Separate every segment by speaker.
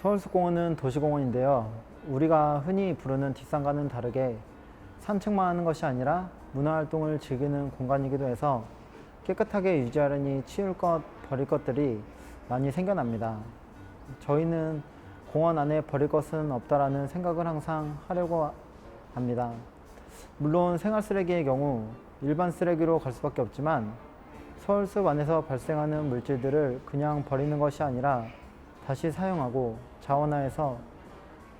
Speaker 1: 서울숲공원은 도시공원인데요. 우리가 흔히 부르는 뒷산과는 다르게 산책만 하는 것이 아니라 문화활동을 즐기는 공간이기도 해서 깨끗하게 유지하려니 치울 것, 버릴 것들이 많이 생겨납니다. 저희는 공원 안에 버릴 것은 없다라는 생각을 항상 하려고 합니다. 물론 생활 쓰레기의 경우 일반 쓰레기로 갈 수밖에 없지만 서울숲 안에서 발생하는 물질들을 그냥 버리는 것이 아니라 다시 사용하고 자원화해서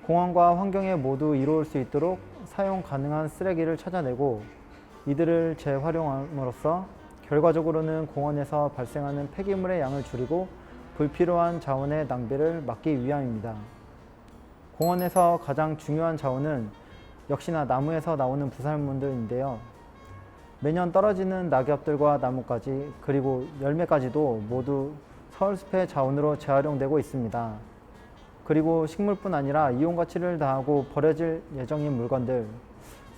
Speaker 1: 공원과 환경에 모두 이로울 수 있도록 사용 가능한 쓰레기를 찾아내고 이들을 재활용함으로써 결과적으로는 공원에서 발생하는 폐기물의 양을 줄이고 불필요한 자원의 낭비를 막기 위함입니다. 공원에서 가장 중요한 자원은 역시나 나무에서 나오는 부산물들인데요. 매년 떨어지는 낙엽들과 나뭇가지 그리고 열매까지도 모두 서울숲의 자원으로 재활용되고 있습니다. 그리고 식물뿐 아니라 이용 가치를 다하고 버려질 예정인 물건들,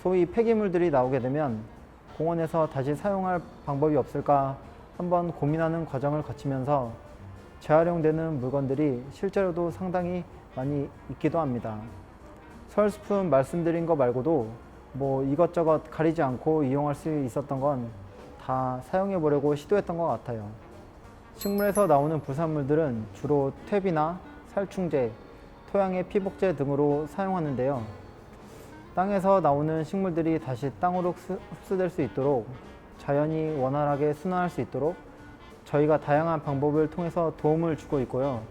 Speaker 1: 소위 폐기물들이 나오게 되면 공원에서 다시 사용할 방법이 없을까 한번 고민하는 과정을 거치면서 재활용되는 물건들이 실제로도 상당히 많이 있기도 합니다. 서울숲은 말씀드린 거 말고도 이것저것 가리지 않고 이용할 수 있었던 건 다 사용해 보려고 시도했던 것 같아요. 식물에서 나오는 부산물들은 주로 퇴비나 살충제, 토양의 피복제 등으로 사용하는데요. 땅에서 나오는 식물들이 다시 땅으로 흡수될 수 있도록 자연이 원활하게 순환할 수 있도록 저희가 다양한 방법을 통해서 도움을 주고 있고요.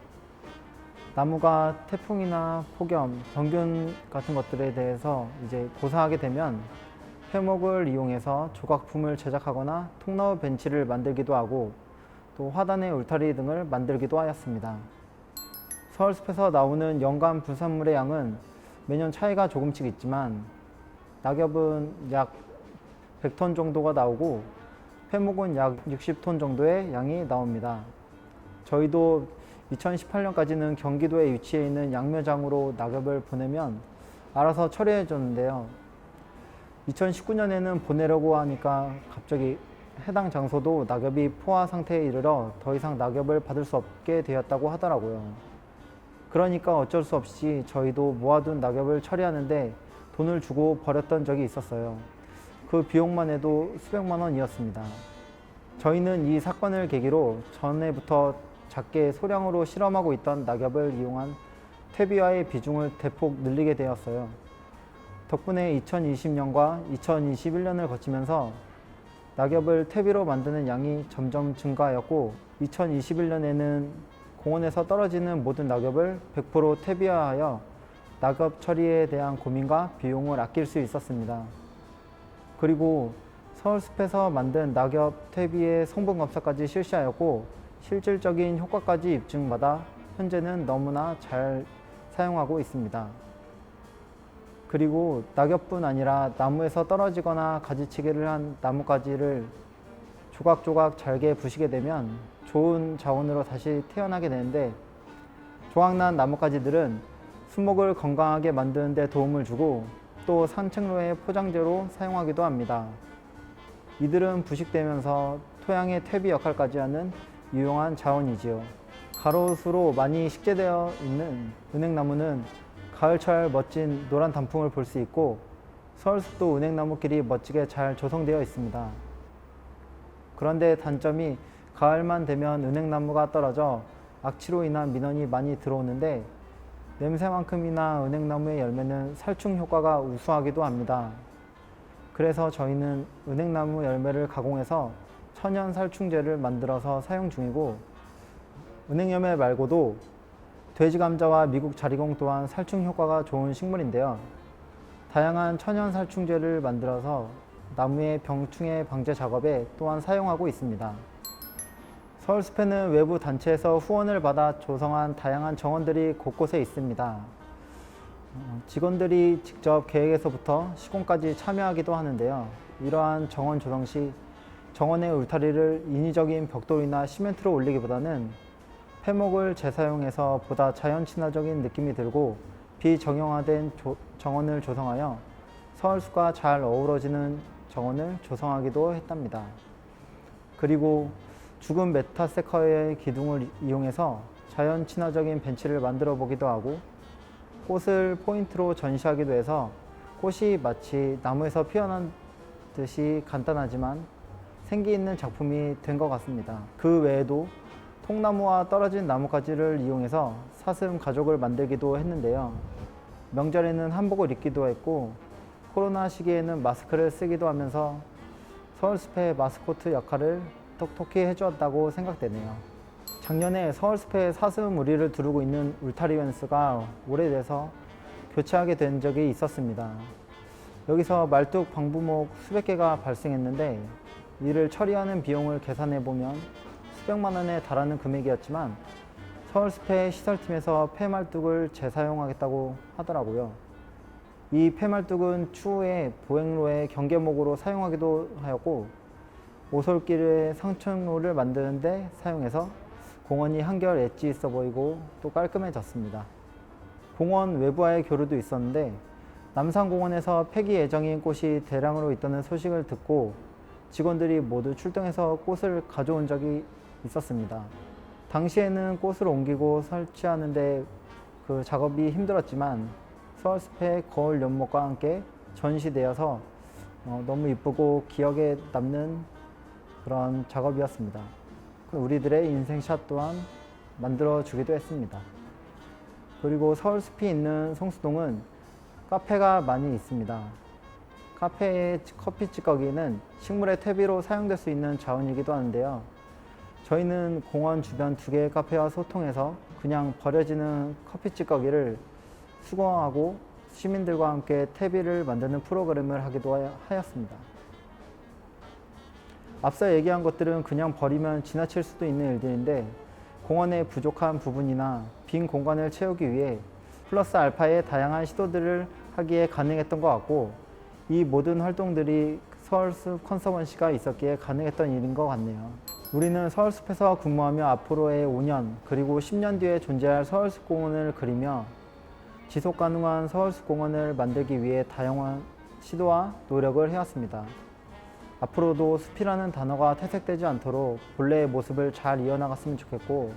Speaker 1: 나무가 태풍이나 폭염, 병균 같은 것들에 대해서 이제 고사하게 되면 회목을 이용해서 조각품을 제작하거나 통나무 벤치를 만들기도 하고 또 화단의 울타리 등을 만들기도 하였습니다. 서울숲에서 나오는 연간 부산물의 양은 매년 차이가 조금씩 있지만 낙엽은 약 100톤 정도가 나오고 회목은 약 60톤 정도의 양이 나옵니다. 저희도 2018년까지는 경기도에 위치해 있는 양묘장으로 낙엽을 보내면 알아서 처리해 줬는데요. 2019년에는 보내려고 하니까 갑자기 해당 장소도 낙엽이 포화 상태에 이르러 더 이상 낙엽을 받을 수 없게 되었다고 하더라고요. 그러니까 어쩔 수 없이 저희도 모아둔 낙엽을 처리하는데 돈을 주고 버렸던 적이 있었어요. 그 비용만 해도 수백만 원이었습니다. 저희는 이 사건을 계기로 전에부터 작게 소량으로 실험하고 있던 낙엽을 이용한 퇴비화의 비중을 대폭 늘리게 되었어요. 덕분에 2020년과 2021년을 거치면서 낙엽을 퇴비로 만드는 양이 점점 증가하였고 2021년에는 공원에서 떨어지는 모든 낙엽을 100% 퇴비화하여 낙엽 처리에 대한 고민과 비용을 아낄 수 있었습니다. 그리고 서울숲에서 만든 낙엽 퇴비의 성분 검사까지 실시하였고 실질적인 효과까지 입증받아 현재는 너무나 잘 사용하고 있습니다. 그리고 낙엽뿐 아니라 나무에서 떨어지거나 가지치기를 한 나뭇가지를 조각조각 잘게 부시게 되면 좋은 자원으로 다시 태어나게 되는데 조각난 나뭇가지들은 수목을 건강하게 만드는 데 도움을 주고 또 산책로의 포장재로 사용하기도 합니다. 이들은 부식되면서 토양의 퇴비 역할까지 하는 유용한 자원이지요. 가로수로 많이 식재되어 있는 은행나무는 가을철 멋진 노란 단풍을 볼 수 있고 서울숲도 은행나무길이 멋지게 잘 조성되어 있습니다. 그런데 단점이 가을만 되면 은행나무가 떨어져 악취로 인한 민원이 많이 들어오는데 냄새만큼이나 은행나무의 열매는 살충 효과가 우수하기도 합니다. 그래서 저희는 은행나무 열매를 가공해서 천연 살충제를 만들어서 사용 중이고 은행열매 말고도 돼지감자와 미국 자리공 또한 살충 효과가 좋은 식물인데요. 다양한 천연 살충제를 만들어서 나무의 병충해 방제 작업에 또한 사용하고 있습니다. 서울숲에는 외부 단체에서 후원을 받아 조성한 다양한 정원들이 곳곳에 있습니다. 직원들이 직접 계획에서부터 시공까지 참여하기도 하는데요. 이러한 정원 조성 시 정원의 울타리를 인위적인 벽돌이나 시멘트로 올리기보다는 폐목을 재사용해서 보다 자연 친화적인 느낌이 들고 비정형화된 정원을 조성하여 서울숲과 잘 어우러지는 정원을 조성하기도 했답니다. 그리고 죽은 메타세카의 기둥을 이용해서 자연 친화적인 벤치를 만들어 보기도 하고 꽃을 포인트로 전시하기도 해서 꽃이 마치 나무에서 피어난 듯이 간단하지만 생기 있는 작품이 된 것 같습니다. 그 외에도 통나무와 떨어진 나뭇가지를 이용해서 사슴 가족을 만들기도 했는데요. 명절에는 한복을 입기도 했고 코로나 시기에는 마스크를 쓰기도 하면서 서울숲의 마스코트 역할을 톡톡히 해주었다고 생각되네요. 작년에 서울숲에 사슴 우리를 두르고 있는 울타리 펜스가 오래돼서 교체하게 된 적이 있었습니다. 여기서 말뚝 방부목 수백 개가 발생했는데 이를 처리하는 비용을 계산해 보면 수백만 원에 달하는 금액이었지만 서울숲의 시설팀에서 폐말뚝을 재사용하겠다고 하더라고요. 이 폐말뚝은 추후에 보행로의 경계목으로 사용하기도 하였고 오솔길의 상층로를 만드는데 사용해서 공원이 한결 엣지 있어 보이고 또 깔끔해졌습니다. 공원 외부와의 교류도 있었는데 남산공원에서 폐기 예정인 꽃이 대량으로 있다는 소식을 듣고 직원들이 모두 출동해서 꽃을 가져온 적이 있었습니다. 당시에는 꽃을 옮기고 설치하는데 그 작업이 힘들었지만 서울숲의 거울 연못과 함께 전시되어서 너무 이쁘고 기억에 남는 그런 작업이었습니다. 우리들의 인생샷 또한 만들어주기도 했습니다. 그리고 서울숲이 있는 성수동은 카페가 많이 있습니다. 카페의 커피 찌꺼기는 식물의 퇴비로 사용될 수 있는 자원이기도 하는데요. 저희는 공원 주변 2개의 카페와 소통해서 그냥 버려지는 커피 찌꺼기를 수거하고 시민들과 함께 퇴비를 만드는 프로그램을 하기도 하였습니다. 앞서 얘기한 것들은 그냥 버리면 지나칠 수도 있는 일들인데 공원의 부족한 부분이나 빈 공간을 채우기 위해 플러스 알파의 다양한 시도들을 하기에 가능했던 것 같고 이 모든 활동들이 서울숲 컨서번시가 있었기에 가능했던 일인 것 같네요. 우리는 서울숲에서 근무하며 앞으로의 5년 그리고 10년 뒤에 존재할 서울숲공원을 그리며 지속가능한 서울숲공원을 만들기 위해 다양한 시도와 노력을 해왔습니다. 앞으로도 숲이라는 단어가 퇴색되지 않도록 본래의 모습을 잘 이어나갔으면 좋겠고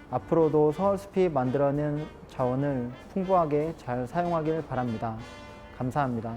Speaker 1: 앞으로도 서울숲이 만들어낸 자원을 풍부하게 잘 사용하길 바랍니다. 감사합니다.